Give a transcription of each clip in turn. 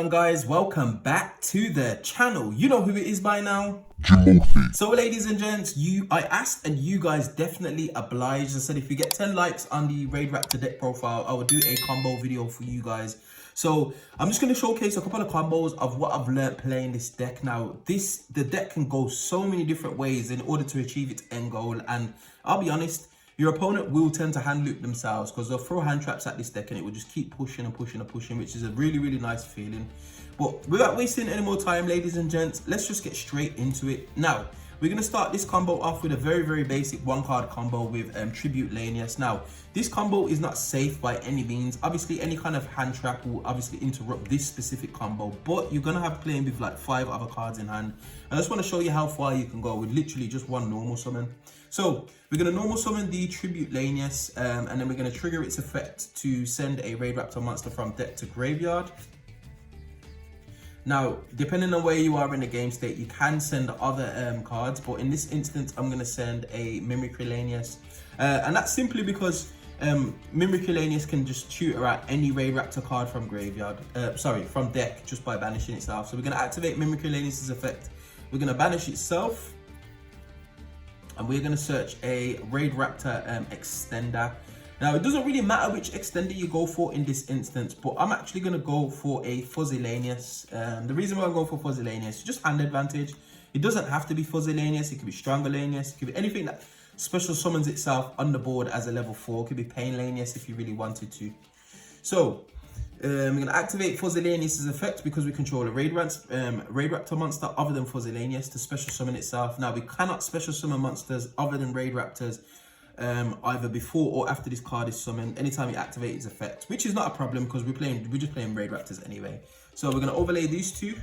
on, guys? Welcome back to the channel. You know who it is by now. Jimothy. So ladies and gents, I asked and you guys definitely obliged. I said if you get 10 likes on the Raidraptor deck profile, I will do a combo video for you guys. So I'm just going to showcase a couple of combos of what I've learned playing this deck. Now the deck can go so many different ways in order to achieve its end goal, and I'll be honest, your opponent will tend to hand loop themselves because they'll throw hand traps at this deck and it will just keep pushing and pushing and pushing, which is a really, really nice feeling. But without wasting any more time, ladies and gents, let's just get straight into it. Now, we're going to start this combo off with a very, very basic one-card combo with Tribute Lanius. Now, this combo is not safe by any means. Obviously, any kind of hand trap will obviously interrupt this specific combo, but you're going to have playing with like 5 other cards in hand. I just want to show you how far you can go with literally just one normal summon. So, we're going to normal summon the Tribute Lanius, and then we're going to trigger its effect to send a Raidraptor monster from deck to graveyard. Now, depending on where you are in the game state, you can send other cards, but in this instance, I'm going to send a Mimicry Lanius. And that's simply because Mimicry Lanius can just tutor out any Raidraptor card from graveyard, from deck, just by banishing itself. So we're going to activate Mimicry Lanius' effect. We're going to banish itself, and we're going to search a Raidraptor extender. Now, it doesn't really matter which extender you go for in this instance, but I'm actually going to go for a Fuzzy Lanius. The reason why I'm going for Fuzzy Lanius is just hand advantage. It doesn't have to be Fuzzy Lanius. It could be Stronger Lanius. It could be anything that special summons itself on the board as a level 4. It could be Pain Lanius if you really wanted to. So, we're going to activate Fuzzy Lanius' effect because we control a Raidraptor monster other than Fuzzy Lanius to special summon itself. Now, we cannot special summon monsters other than Raidraptors either before or after this card is summoned anytime you activate its effect, which is not a problem because we're just playing Raidraptors anyway. So we're going to overlay these two.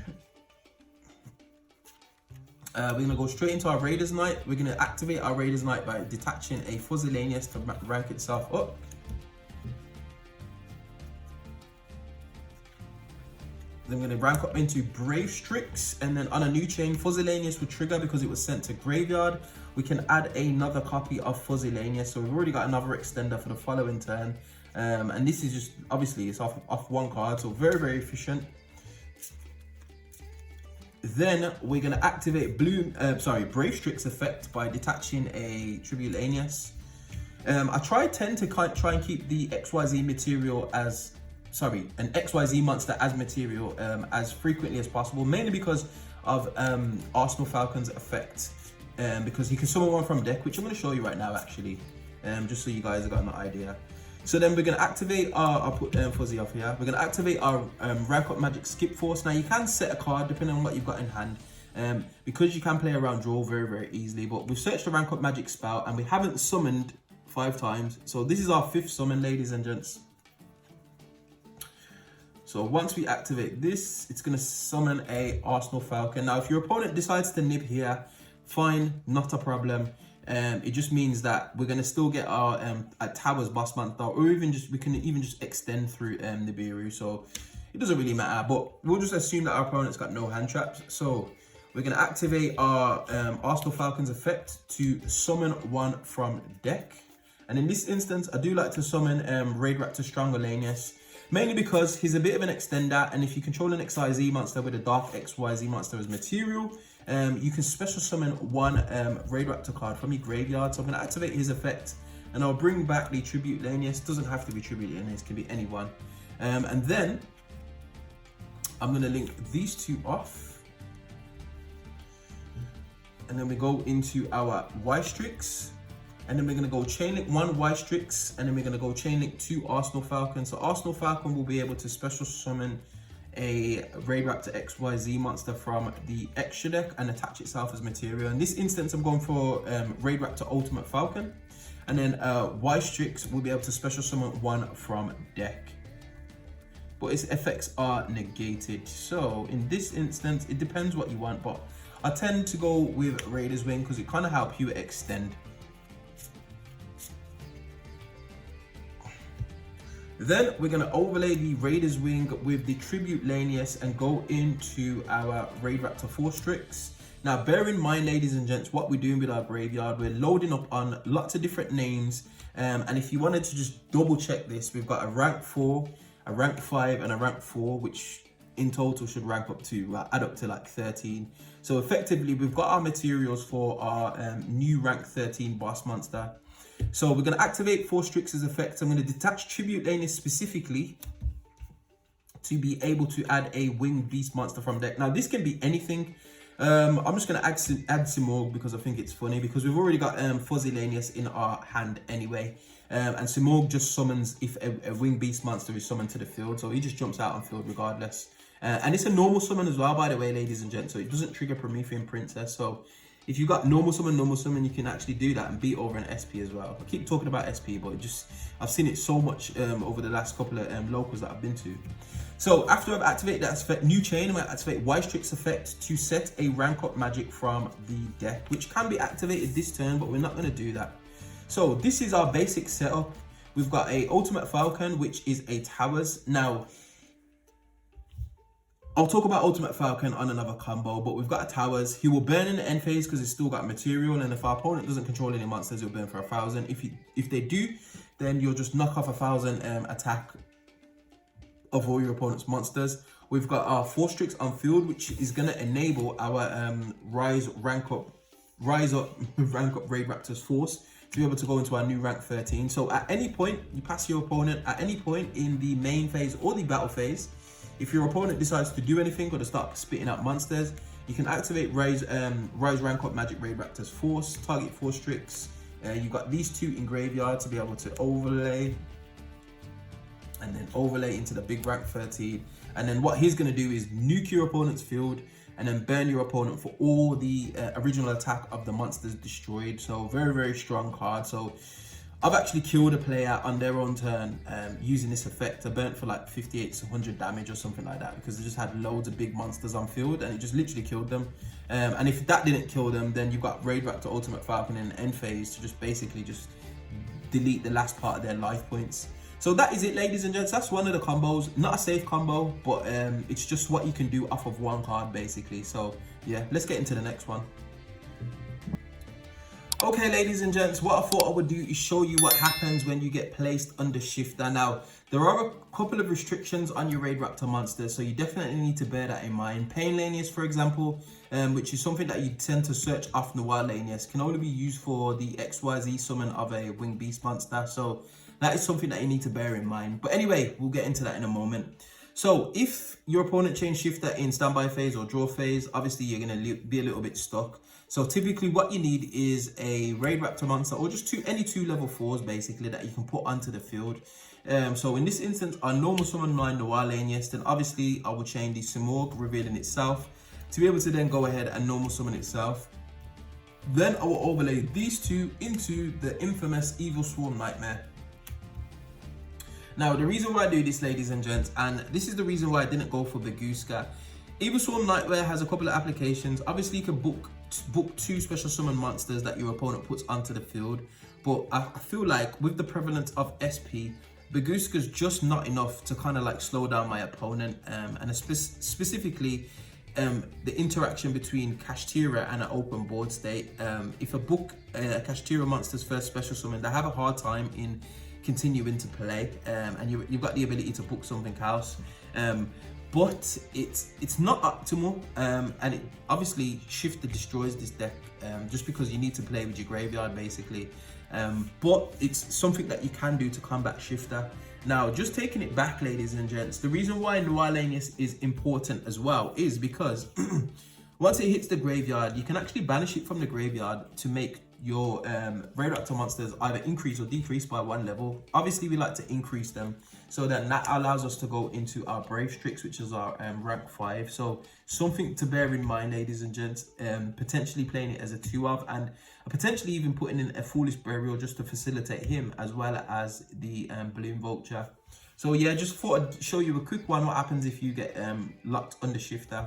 We're going to go straight into our Raiders Knight. We're going to activate our Raiders Knight by detaching a Fuzzy Lanius to rank itself up. Then we're going to rank up into Brave Strix, and then on a new chain, Fuzzy Lanius will trigger because it was sent to graveyard. We can add another copy of Fuzzy Lanius, so we've already got another extender for the following turn. And this is just, obviously, it's off one card, so very, very efficient. Then we're going to activate Brave Strix effect by detaching a Tribute Lanius. I tend to try and keep the XYZ material as an XYZ monster as material as frequently as possible, mainly because of Arsenal Falcon's effect, because he can summon one from deck, which I'm going to show you right now actually, just so you guys have got an idea. So then we're going to activate I'll put Fuzzy off here, we're going to activate our Rank Up Magic Skip Force. Now you can set a card depending on what you've got in hand, because you can play around draw very, very easily, but we've searched the Rank Up Magic spell and we haven't summoned 5 times, so this is our 5th summon, ladies and gents. So once we activate this, it's going to summon a Arsenal Falcon. Now, if your opponent decides to nib here, fine, not a problem. It just means that we're going to still get our Towers Boss Monster, or we can even just extend through Nibiru. So it doesn't really matter, but we'll just assume that our opponent's got no hand traps. So we're going to activate our Arsenal Falcon's effect to summon one from deck. And in this instance, I do like to summon Raidraptor Stronger Lanius, mainly because he's a bit of an extender, and if you control an XYZ monster with a Dark XYZ monster as material, you can special summon one Raidraptor card from your graveyard. So I'm going to activate his effect, and I'll bring back the Tribute Lanius. Doesn't have to be Tribute Lanius, it can be anyone. And then I'm going to link these two off, and then we go into our Y-Strix. And then we're going to go chain link 1 Y-Strix, and then we're going to go chain link 2 Arsenal Falcon. So Arsenal Falcon will be able to special summon a Raidraptor XYZ monster from the extra deck and attach itself as material. In this instance, I'm going for Raidraptor Ultimate Falcon. And then Y-Strix will be able to special summon one from deck, but its effects are negated. So in this instance, it depends what you want, but I tend to go with Raider's Wing because it kind of helps you extend. Then we're going to overlay the Raider's Wing with the Tribute Lanius and go into our Raidraptor 4 Strix. Now bear in mind, ladies and gents, what we're doing with our graveyard, we're loading up on lots of different names, and if you wanted to just double check this, we've got a rank 4, a rank 5 and a rank 4, which in total should rank up to add up to like 13. So effectively, we've got our materials for our new rank 13 boss monster. So we're going to activate 4 Strix's effects. I'm going to detach Tribute Laners specifically to be able to add a winged beast monster from deck. Now this can be anything. I'm just going to add Simorgh because I think it's funny, because we've already got Fuzzylanius in our hand anyway. And Simorgh just summons if a winged beast monster is summoned to the field, so he just jumps out on field regardless. And it's a normal summon as well, by the way, ladies and gents, so it doesn't trigger Promethean Princess. So if you got normal summon, you can actually do that and beat over an SP as well. I keep talking about SP, but I've seen it so much over the last couple of locals that I've been to. So after I've activated that effect, new chain, I'm going to activate Y-Strix effect to set a rank up magic from the deck, which can be activated this turn, but we're not going to do that. So this is our basic setup. We've got a Ultimate Falcon, which is a Towers. Now, I'll talk about Ultimate Falcon on another combo, but we've got a Towers. He will burn in the end phase because it's still got material, and if our opponent doesn't control any monsters, he'll burn for 1,000. If they do, then you'll just knock off 1,000 attack of all your opponent's monsters. We've got our 4 Strix on field, which is going to enable our rank up Raidraptor's Force to be able to go into our new rank 13. So at any point, you pass your opponent, at any point in the main phase or the battle phase, if your opponent decides to do anything or to start spitting out monsters, you can activate Rise rank up Magic Raidraptor's Force, target 4 Strix. You've got these 2 in graveyard to be able to overlay, and then overlay into the big rank 13. And then what he's going to do is nuke your opponent's field and then burn your opponent for all the original attack of the monsters destroyed. So very, very strong card. So I've actually killed a player on their own turn using this effect. I burnt for like 58 to 100 damage or something like that, because they just had loads of big monsters on field and it just literally killed them. And if that didn't kill them, then you've got Raidraptor Ultimate Falcon in the end phase to just basically just delete the last part of their life points. So that is it, ladies and gents. That's one of the combos. Not a safe combo, but it's just what you can do off of one card, basically. So yeah, let's get into the next one. Okay, ladies and gents, what I thought I would do is show you what happens when you get placed under Shifter. Now, there are a couple of restrictions on your Raidraptor monsters, so you definitely need to bear that in mind. Painlanius, for example, which is something that you tend to search off Noirlanius, can only be used for the XYZ summon of a winged beast monster. So that is something that you need to bear in mind. But anyway, we'll get into that in a moment. So if your opponent changed Shifter in standby phase or draw phase, obviously you're going to be a little bit stuck. So typically what you need is a Raidraptor monster, or just any 2 level 4s basically that you can put onto the field. So in this instance, our normal summon 9 Noirlanius, then obviously I will chain the Simorgh, revealing itself, to be able to then go ahead and normal summon itself. Then I will overlay these 2 into the infamous Evil Swarm Nightmare. Now, the reason why I do this, ladies and gents, and this is the reason why I didn't go for Baguska. Evil Swarm Nightmare has a couple of applications. Obviously, you can book 2 special summon monsters that your opponent puts onto the field. But I feel like with the prevalence of SP, Baguska's just not enough to kind of like slow down my opponent. And specifically, the interaction between Kashtira and an open board state. If I book Kashtira monster's first special summon, they have a hard time in continuing to play, and you've got the ability to book something else, but it's not optimal, and it obviously Shifter destroys this deck just because you need to play with your graveyard basically, but it's something that you can do to combat Shifter. Now, just taking it back, ladies and gents, the reason why Noirlanius is important as well is because once it hits the graveyard, you can actually banish it from the graveyard to make your Raidraptor monsters either increase or decrease by 1 level. Obviously, we like to increase them, so then that allows us to go into our Brave Strix, which is our rank 5. So something to bear in mind, ladies and gents, potentially playing it as a 2 of, and potentially even putting in a Foolish Burial just to facilitate him, as well as the Balloon Vulture. So yeah, just thought I'd show you a quick one, what happens if you get locked under Shifter.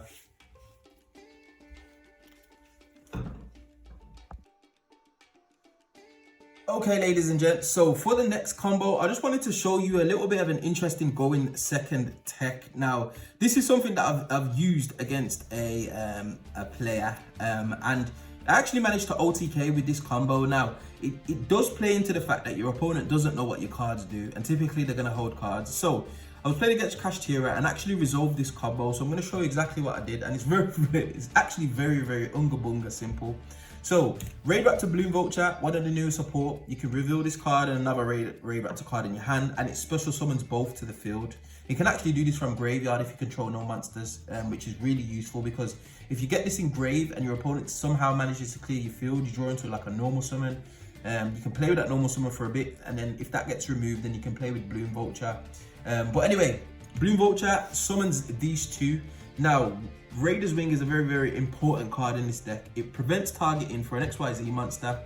Okay, ladies and gents, so for the next combo, I just wanted to show you a little bit of an interesting going second tech. Now, this is something that I've used against a player, and I actually managed to OTK with this combo. Now, it does play into the fact that your opponent doesn't know what your cards do, and typically they're going to hold cards. So I was playing against Crash Tira and actually resolved this combo. So I'm going to show you exactly what I did, and it's actually very unga bunga simple. So Raidraptor Bloom Vulture, one of the newest support. You can reveal this card and another Raidraptor card in your hand, and it special summons both to the field. You can actually do this from graveyard if you control no monsters, which is really useful, because if you get this in grave and your opponent somehow manages to clear your field, you draw into like a normal summon. You can play with that normal summon for a bit, and then if that gets removed, then you can play with Bloom Vulture. But anyway, Bloom Vulture summons these two. Now, Raider's Wing is a very important card in this deck. It prevents targeting for an XYZ monster.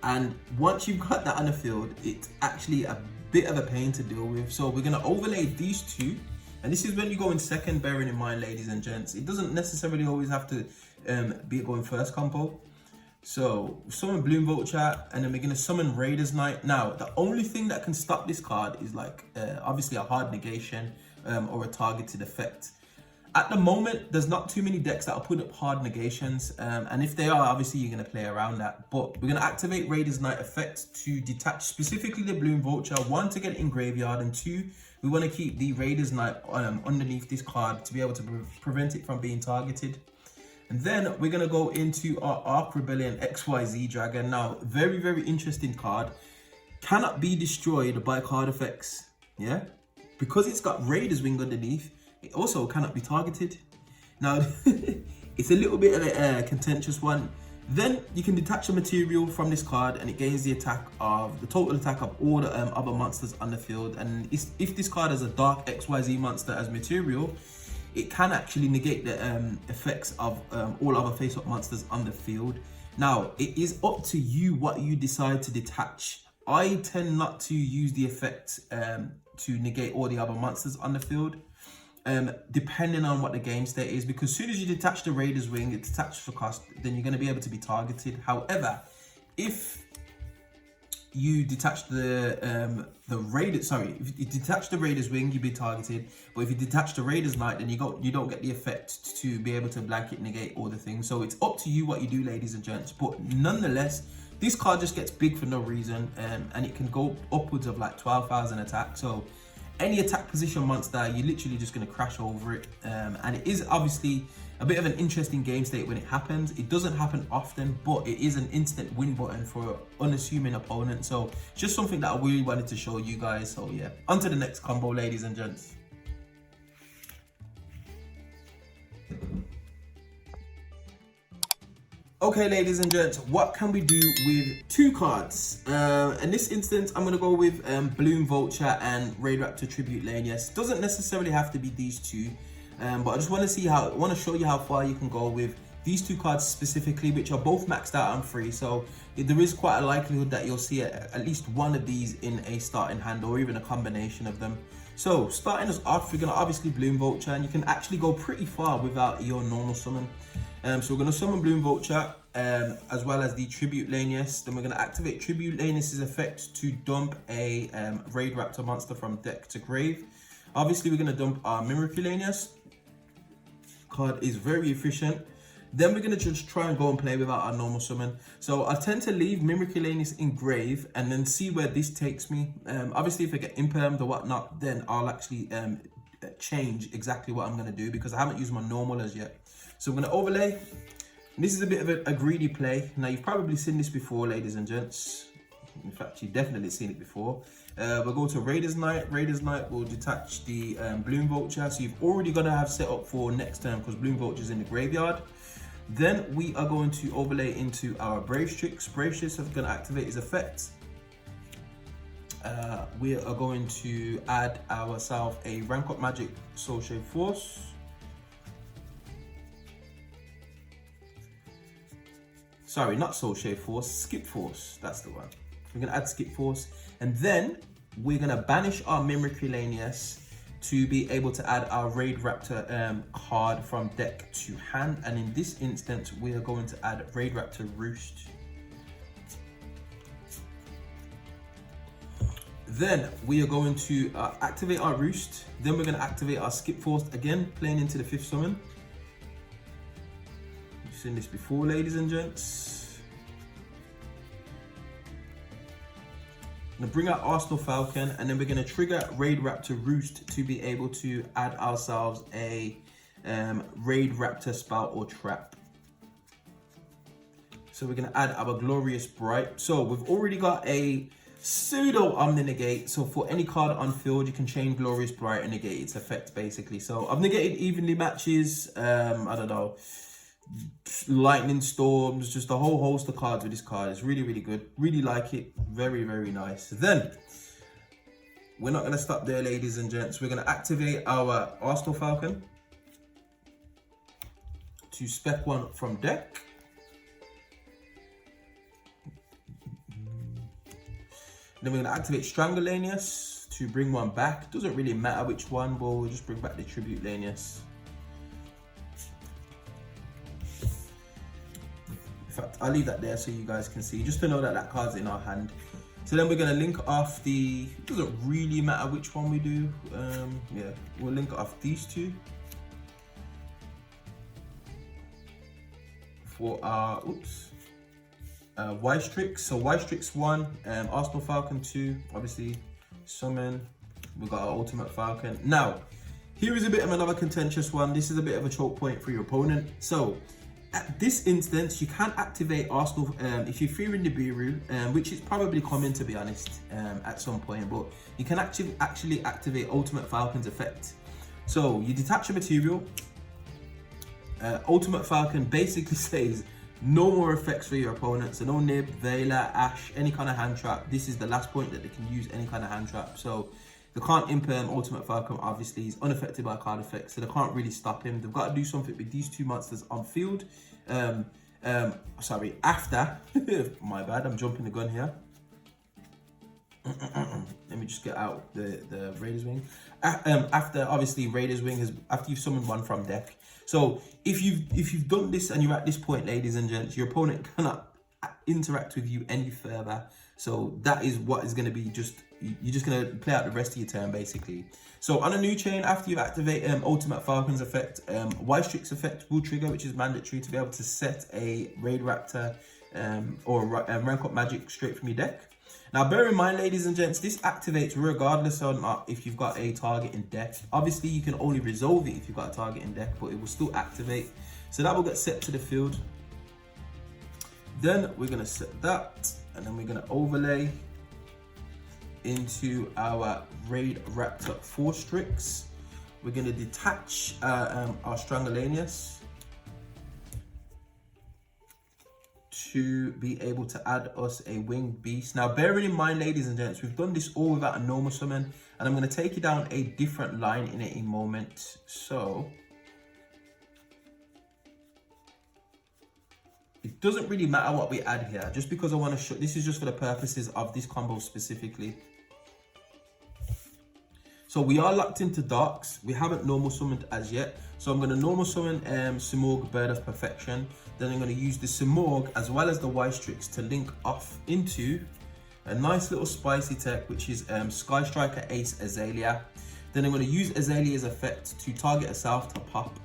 And once you've got that on the field, it's actually a bit of a pain to deal with. So we're going to overlay these two. And this is when you go in second, bearing in mind, ladies and gents, it doesn't necessarily always have to be a going first combo. So summon Bloom Vulture, and then we're going to summon Raider's Knight. Now, the only thing that can stop this card is like obviously a hard negation or a targeted effect. At the moment, there's not too many decks that will put up hard negations, and if they are, obviously you're going to play around that. But we're going to activate Raider's Knight effect to detach specifically the Bloom Vulture, one, to get it in graveyard, and two, we want to keep the Raider's Knight underneath this card to be able to prevent it from being targeted. And then we're going to go into our Arc Rebellion XYZ Dragon. Now, very interesting card. Cannot be destroyed by card effects, yeah? Because it's got Raider's Wing underneath, it also cannot be targeted. Now, it's a little bit of a contentious one. Then you can detach a material from this card, and it gains the total attack of all the other monsters on the field. And if this card has a dark XYZ monster as material, it can actually negate the effects of all other face-up monsters on the field. Now, it is up to you what you decide to detach. I tend not to use the effect to negate all the other monsters on the field, depending on what the game state is, because as soon as you detach the Raider's Wing, it's detached for cost, then you're going to be able to be targeted. However, if you detach if you detach the Raider's Wing, you'll be targeted. But if you detach the Raider's Knight, then you don't get the effect to be able to blanket negate all the things. So it's up to you what you do, ladies and gents. But nonetheless, this card just gets big for no reason, and it can go upwards of like 12,000 attack. So any attack position monster, you're literally just going to crash over it. And it is obviously a bit of an interesting game state when it happens. It doesn't happen often, but it is an instant win button for unassuming opponent. So just something that I really wanted to show you guys. So yeah, on to the next combo, ladies and gents. Okay, ladies and gents, what can we do with two cards? In this instance, I'm going to go with Bloom Vulture and Raidraptor Tribute Lane. Yes, doesn't necessarily have to be these two, but I just want to show you how far you can go with these two cards specifically, which are both maxed out on free. So there is quite a likelihood that you'll see at least one of these in a starting hand, or even a combination of them. So starting us off, we're going to obviously Bloom Vulture, and you can actually go pretty far without your normal summon. So we're going to summon Bloom Vulture, as well as the Tribute Lanius. Then we're going to activate Tribute Lanius' effect to dump a Raidraptor monster from deck to grave. Obviously, we're going to dump our Mimicry Lanius. Card is very efficient. Then we're going to just try and go and play without our normal summon. So I tend to leave Mimicry Lanius in grave and then see where this takes me. Obviously, if I get impermed or whatnot, then I'll actually change exactly what I'm going to do, because I haven't used my normal as yet. So I'm going to overlay. This is a bit of a greedy play. Now, you've probably seen this before, ladies and gents. In fact, you've definitely seen it before. We'll go to Raider's Knight. Raider's Knight will detach the Bloom Vulture. So you've already got to have set up for next turn, because Bloom Vulture is in the graveyard. Then we are going to overlay into our Brave Strix. Brave Strix is going to activate his effect. We are going to add ourselves a Rank Up Magic Soul Shade Force. Sorry, not Soul Shade Force, Skip Force, that's the one. We're gonna add Skip Force, and then we're gonna banish our Mimicry Lanius to be able to add our Raidraptor card from deck to hand. And in this instance, we are going to add Raidraptor Roost. Then we are going to activate our Roost. Then we're gonna activate our Skip Force again, playing into the 5th summon. Seen this before, ladies and gents. I'm gonna bring out Arsenal Falcon, and then we're gonna trigger Raidraptor Roost to be able to add ourselves a Raidraptor Spout or Trap. So we're gonna add our Glorious Bright. So we've already got a pseudo Omni-Negate. So for any card on field, you can chain Glorious Bright and negate its effect basically. So I've negated Evenly Matches, I don't know, Lightning Storms, just a whole host of cards with this card. It's really, really good. Really like it. Very, very nice. Then we're not gonna stop there, ladies and gents. We're gonna activate our Arsenal Falcon to spec one from deck. Then we're going to activate Strangulanius to bring one back. Doesn't really matter which one, but we'll just bring back the Tribute Lanius. In fact, I'll leave that there so you guys can see, just to know that that card's in our hand. So then we're going to link off the, it doesn't really matter which one we do. Yeah, we'll link off these two. For our, Y-Strix. So Y-Strix 1, Arsenal Falcon 2, obviously summon. We've got our Ultimate Falcon. Now, here is a bit of another contentious one. This is a bit of a choke point for your opponent. So, at this instance, you can activate Arsenal if you're fearing Nibiru, which is probably common to be honest at some point, but you can actually activate Ultimate Falcon's effect. So, you detach a material. Ultimate Falcon basically says, no more effects for your opponent. So no Nib, Veiler, Ash, any kind of hand trap. This is the last point that they can use any kind of hand trap. So they can't imperm Ultimate Falcon, obviously. He's unaffected by card effects, so they can't really stop him. They've got to do something with these two monsters on field. Sorry, after. My bad, I'm jumping the gun here. Let me just get out the Raider's Wing. After, obviously, Raider's Wing is after you've summoned one from deck. So if you've done this and you're at this point, ladies and gents, your opponent cannot interact with you any further. So that is what is going to be you're just going to play out the rest of your turn basically. So on a new chain, after you activate Ultimate Falcon's effect, Y-Strix effect will trigger, which is mandatory to be able to set a Raidraptor or rank up magic straight from your deck. Now, bear in mind, ladies and gents, this activates regardless or not if you've got a target in deck. Obviously, you can only resolve it if you've got a target in deck, but it will still activate. So that will get set to the field. Then we're going to set that, and then we're going to overlay into our Raidraptor 4 Strix. We're going to detach our Strangulanius to be able to add us a Winged Beast. Now, bearing in mind, ladies and gents, we've done this all without a normal summon, and I'm going to take you down a different line in a moment. So it doesn't really matter what we add here, just because I want to show, this is just for the purposes of this combo specifically. So we are locked into Darks. We haven't normal summoned as yet. So I'm going to normal summon Simorgh, Bird of Perfection. Then I'm going to use the Simorgh as well as the Y-Strix to link off into a nice little spicy tech, which is Sky Striker Ace Azalea. Then I'm going to use Azalea's effect to target herself to pop.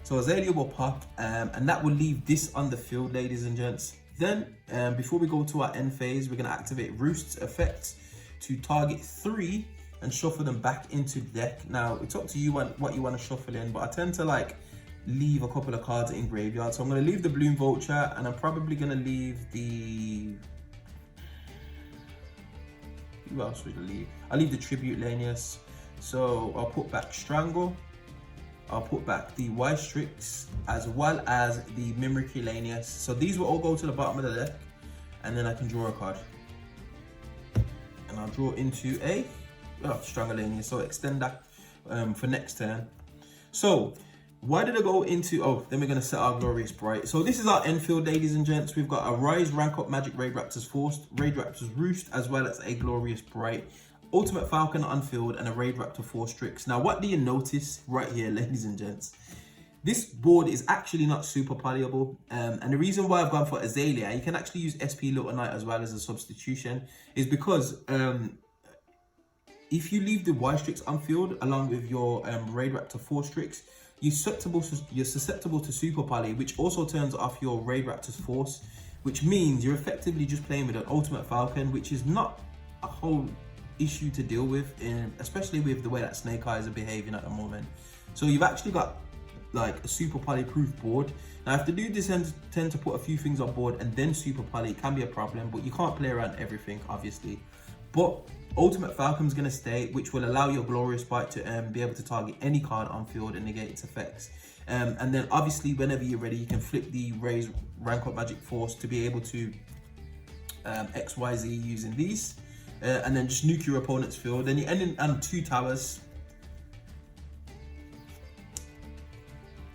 So Azalea will pop, and that will leave this on the field, ladies and gents. Then, before we go to our end phase, we're going to activate Roost's effect to target 3 and shuffle them back into the deck. Now, it's up to you what you want to shuffle in, but I tend to like leave a couple of cards in graveyard. So I'm going to leave the Bloom Vulture, and I'm probably going to leave the... Who else would I leave? I'll leave the Tribute Lanius. So I'll put back Strangle. I'll put back the Y-Strix as well as the Mimicry Lanius. So these will all go to the bottom of the deck, and then I can draw a card. And I'll draw into a Strangulanius, so extend that for next turn. So why did I go into, then we're going to set our Glorious Bright. So this is our end field, ladies and gents. We've got a Rise, Rank Up Magic, Raidraptor's Forced, Raidraptor's Roost, as well as a Glorious Bright, Ultimate Falcon on field, and a Raidraptor 4 Strix. Now, what do you notice right here, ladies and gents? This board is actually not super polyable, and the reason why I've gone for Azalea, you can actually use SP Little Knight as well as a substitution, is because if you leave the Y-Strix on field along with your Raidraptor 4 Strix, you're susceptible to super poly, which also turns off your Raidraptor's Force, which means you're effectively just playing with an Ultimate Falcon, which is not a whole issue to deal with, especially with the way that Snake Eyes are behaving at the moment. So you've actually got like a super poly proof board. Now if the dude tend to put a few things on board and then super poly, it can be a problem, but you can't play around everything obviously. But Ultimate Falcon's going to stay, which will allow your Glorious Bite to be able to target any card on field and negate its effects. And then obviously whenever you're ready, you can flip the Raise Rank Up Magic Force to be able to XYZ using these. And then just nuke your opponent's field. Then you end on 2 towers.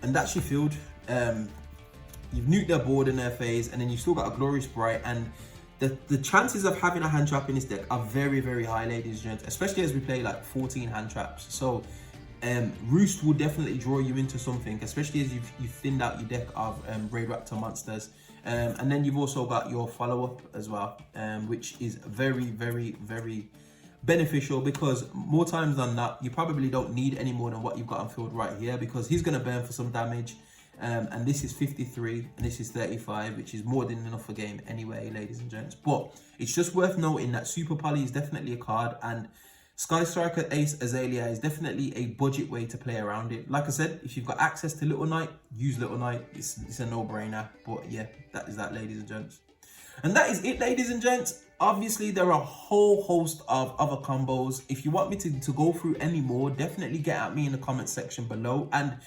And that's your field. You've nuked their board in their phase, and then you've still got a Glorious Bright. And the chances of having a hand trap in this deck are very, very high, ladies and gents, especially as we play like 14 hand traps. So Roost will definitely draw you into something, especially as you've thinned out your deck of Raidraptor monsters. And then you've also got your follow-up as well, which is very, very, very beneficial, because more times than not, you probably don't need any more than what you've got on field right here, because he's going to burn for some damage. And this is 53 and this is 35, which is more than enough for game anyway, ladies and gents. But it's just worth noting that Super Poly is definitely a card, and Sky Striker Ace Azalea is definitely a budget way to play around it. Like I said, if you've got access to Little Knight, use Little Knight. It's a no-brainer. But yeah, that is that, ladies and gents. And that is it, ladies and gents. Obviously, there are a whole host of other combos. If you want me to go through any more, definitely get at me in the comment section below. And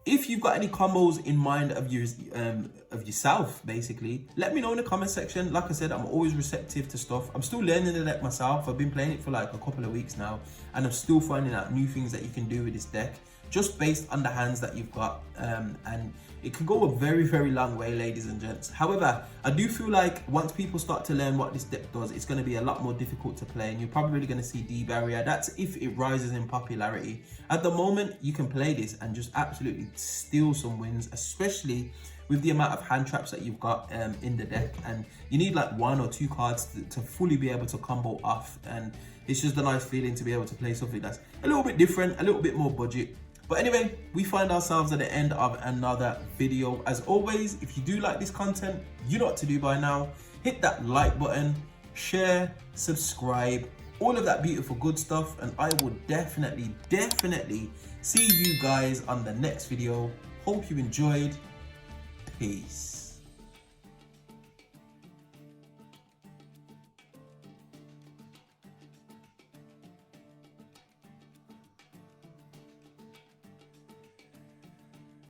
if you've got any combos in mind of yourself, basically, let me know in the comment section. Like I said, I'm always receptive to stuff. I'm still learning the deck myself. I've been playing it for like a couple of weeks now, and I'm still finding out new things that you can do with this deck, just based on the hands that you've got. And it can go a very, very long way, ladies and gents. However, I do feel like once people start to learn what this deck does, it's going to be a lot more difficult to play, and you're probably going to see D-Barrier. That's if it rises in popularity. At the moment, you can play this and just absolutely steal some wins, especially with the amount of hand traps that you've got in the deck. And you need like 1 or 2 cards to fully be able to combo off, and it's just a nice feeling to be able to play something that's a little bit different, a little bit more budget. But anyway, we find ourselves at the end of another video. As always, if you do like this content, you know what to do by now. Hit that like button, share, subscribe, all of that beautiful good stuff. And I will definitely see you guys on the next video. Hope you enjoyed. Peace.